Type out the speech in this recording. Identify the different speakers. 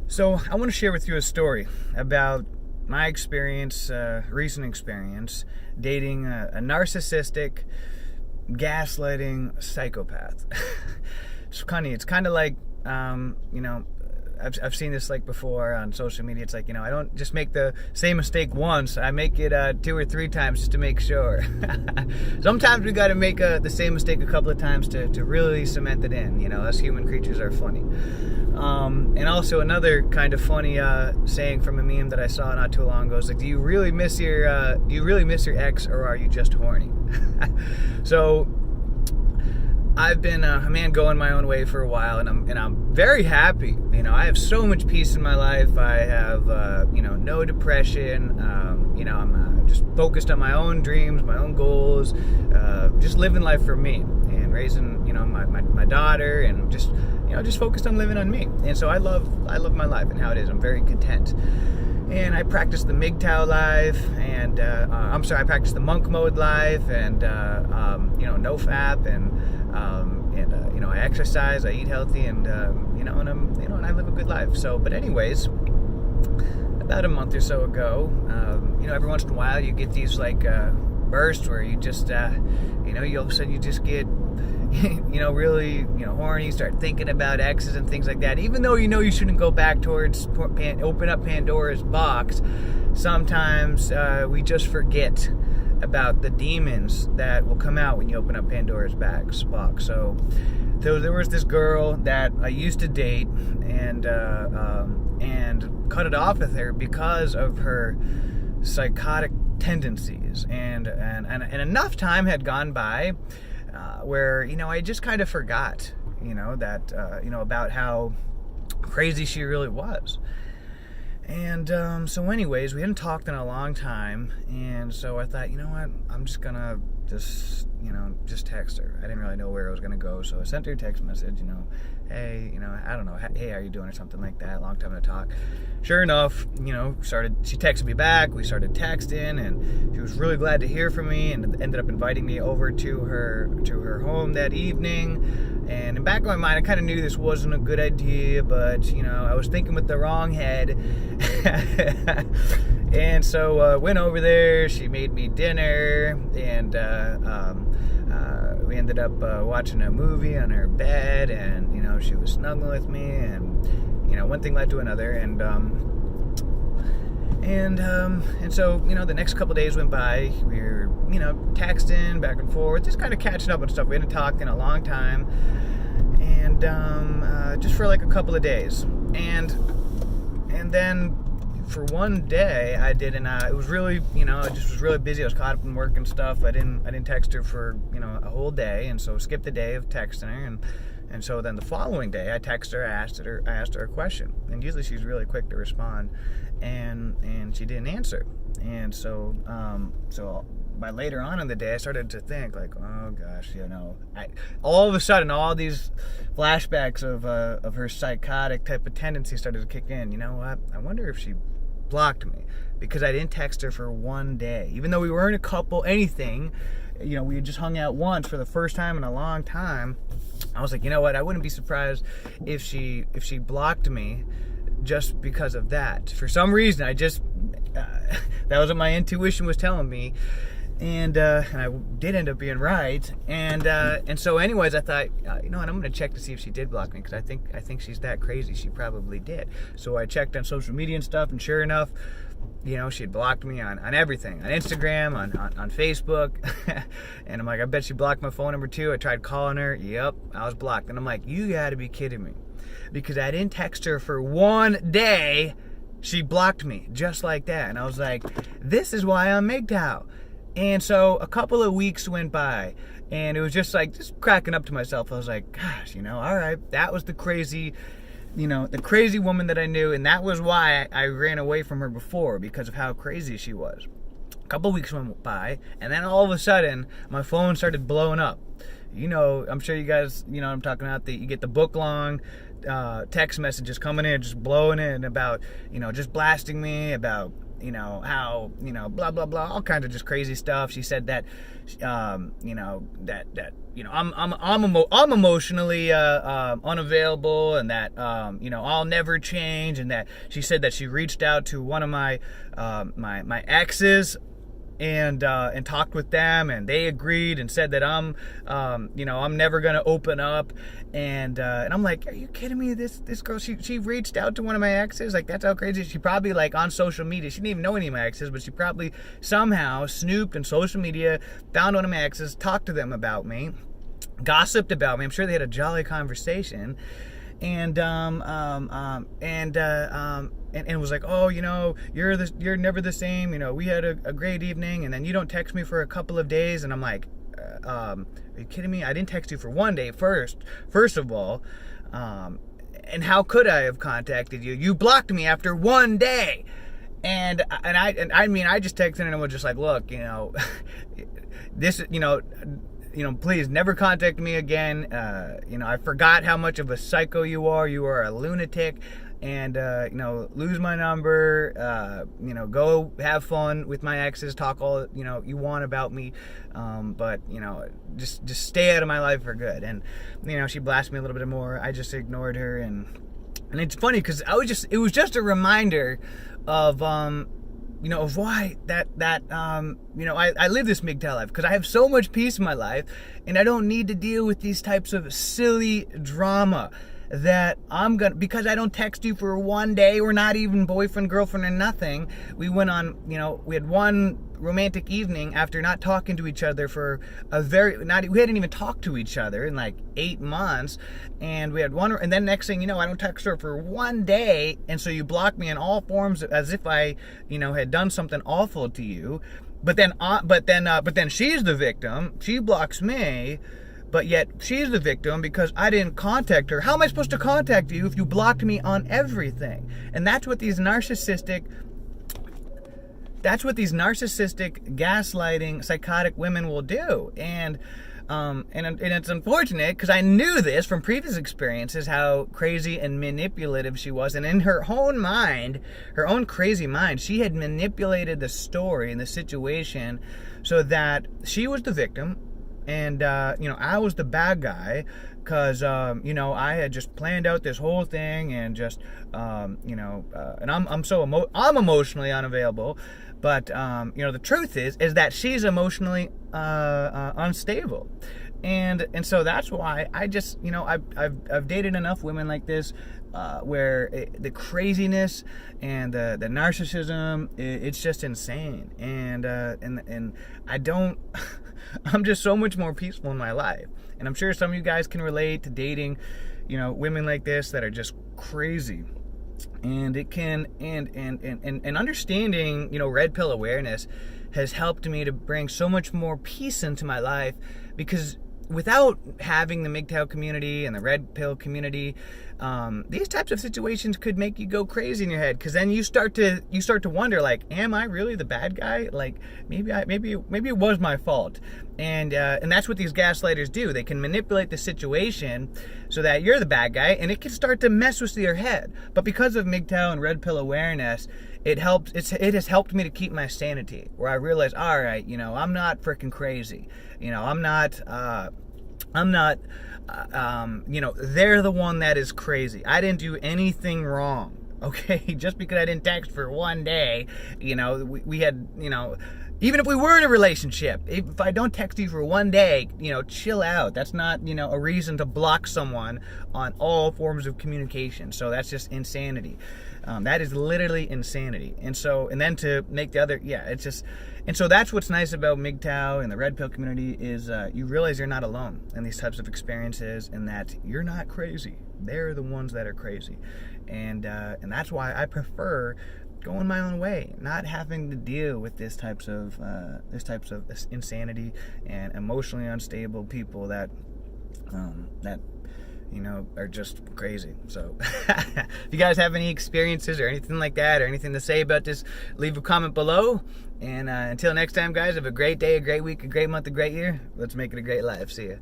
Speaker 1: So I want to share with you a story about my experience, recent experience, dating a narcissistic, gaslighting psychopath. It's funny. It's kind of like, I've seen this like before on social media. It's like, I don't just make the same mistake once. I make it 2 or 3 times just to make sure. Sometimes we got to make the same mistake a couple of times to really cement it in. Us human creatures are funny. And also another kind of funny saying from a meme that I saw not too long ago is like, do you really miss your ex, or are you just horny? So I've been a man going my own way for a while, and I'm very happy. I have so much peace in my life. I have no depression. I'm just focused on my own dreams, my own goals, just living life for me and raising my daughter, and just focused on living on me. And so I love my life and how it is. I'm very content. And I practice the MGTOW life, and I practice the monk mode life, and no FAP, and I exercise, I eat healthy, and and I live a good life. So, but anyways, about a month or so ago, every once in a while you get these like bursts where you just all of a sudden you just get really horny, start thinking about exes and things like that. Even though you shouldn't go back towards open up Pandora's box, sometimes we just forget about the demons that will come out when you open up Pandora's box. So there was this girl that I used to date, and cut it off with her because of her psychotic tendencies, and enough time had gone by where I just kind of forgot that about how crazy she really was. And so anyways, we hadn't talked in a long time, and so I thought, what, I'm just gonna just text her. I didn't really know where I was gonna go, so I sent her a text message, hey, I don't know, hey, how you doing, or something like that. Long time to talk. Sure enough, she texted me back. We started texting, and she was really glad to hear from me, and ended up inviting me over to her home that evening. And in the back of my mind, I kind of knew this wasn't a good idea, but I was thinking with the wrong head. And so went over there. She made me dinner, and we ended up watching a movie on her bed, and she was snuggling with me, and one thing led to another, and so the next couple days went by. We were texting back and forth, just kind of catching up on stuff. We hadn't talked in a long time, and just for like a couple of days, and then for one day I didn't. It was really, I just was really busy. I was caught up in work and stuff. I didn't text her for a whole day, and so skipped a day of texting her, and so then the following day I texted her, I asked her a question, and usually she's really quick to respond, and she didn't answer, and so by later on in the day I started to think like, oh gosh, all of a sudden all these flashbacks of her psychotic type of tendency started to kick in. You know what? I wonder if she blocked me because I didn't text her for one day, even though we weren't a couple, anything. We had just hung out once for the first time in a long time. I was like, you know what? I wouldn't be surprised if she blocked me just because of that. For some reason, I just that was what my intuition was telling me, and I did end up being right. And so, anyways, I thought, I'm going to check to see if she did block me, because I think she's that crazy. She probably did. So I checked on social media and stuff, and sure enough, she had blocked me on everything, on Instagram, on Facebook. And I'm like, I bet she blocked my phone number too. I tried calling her. Yep, I was blocked. And I'm like, you got to be kidding me, because I didn't text her for one day. She blocked me just like that. And I was like, this is why I'm MGTOW. And so a couple of weeks went by, and it was just cracking up to myself. I was like, gosh, all right, that was the crazy woman that I knew, and that was why I ran away from her before, because of how crazy she was. A couple weeks went by, and then all of a sudden, my phone started blowing up. I'm sure you guys, I'm talking about you get the book long text messages coming in, just blowing in about, just blasting me about how, blah, blah, blah, all kinds of just crazy stuff. She said that, I'm emotionally unavailable, and that, I'll never change, and that she said that she reached out to one of my exes, and talked with them, and they agreed and said that I'm never gonna open up, and I'm like, are you kidding me? This girl, she reached out to one of my exes. Like, that's how crazy. She probably, like, on social media, she didn't even know any of my exes, but she probably somehow snooped in social media, found one of my exes, talked to them about me, gossiped about me. I'm sure they had a jolly conversation, and was like, oh, you're never the same. We had a great evening, and then you don't text me for a couple of days. And I'm like, are you kidding me? I didn't text you for one day first of all. And how could I have contacted you? You blocked me after one day. And I just texted and was just like, look, this, please never contact me again. I forgot how much of a psycho you are. You are a lunatic. And, lose my number, go have fun with my exes, talk all, you want about me. But, just stay out of my life for good. And, she blasted me a little bit more. I just ignored her. And it's funny because it was just a reminder of, of why I live this MGTOW life, because I have so much peace in my life, and I don't need to deal with these types of silly drama that because I don't text you for one day. We're not even boyfriend, girlfriend, or nothing. We went on, we had one romantic evening after not talking to each other for we hadn't even talked to each other in like 8 months, and we had one, and then next thing you know, I don't text her for one day, and so you block me in all forms as if I, had done something awful to you, but then she's the victim. She blocks me. But yet she's the victim because I didn't contact her. How am I supposed to contact you if you blocked me on everything? And that's what these narcissistic, gaslighting, psychotic women will do. And it's unfortunate because I knew this from previous experiences, how crazy and manipulative she was. And in her own mind, her own crazy mind, she had manipulated the story and the situation so that she was the victim. And, I was the bad guy because, I had just planned out this whole thing and just, and I'm emotionally unavailable. But, the truth is that she's emotionally unstable. And so that's why I just, I've dated enough women like this where the craziness and the narcissism, it's just insane. And I don't... I'm just so much more peaceful in my life. And I'm sure some of you guys can relate to dating, women like this that are just crazy. And it can, and understanding, red pill awareness has helped me to bring so much more peace into my life, because without having the MGTOW community and the red pill community, these types of situations could make you go crazy in your head, because then you start to wonder, like, am I really the bad guy? Like, maybe it was my fault. And that's what these gaslighters do. They can manipulate the situation so that you're the bad guy, and it can start to mess with your head. But because of MGTOW and red pill awareness, it has helped me to keep my sanity, where I realize, all right, I'm not freaking crazy. I'm not, they're the one that is crazy. I didn't do anything wrong, okay? Just because I didn't text for one day, we had, even if we were in a relationship, if I don't text you for one day, chill out. That's not, a reason to block someone on all forms of communication. So that's just insanity. That is literally insanity. And then to make the other, it's just, and so that's what's nice about MGTOW and the red pill community is you realize you're not alone in these types of experiences, and that you're not crazy. They're the ones that are crazy. And that's why I prefer going my own way, not having to deal with this types of insanity and emotionally unstable people that are just crazy. So if you guys have any experiences or anything like that, or anything to say about this, leave a comment below. And until next time, guys, have a great day, a great week, a great month, a great year. Let's make it a great life. See ya.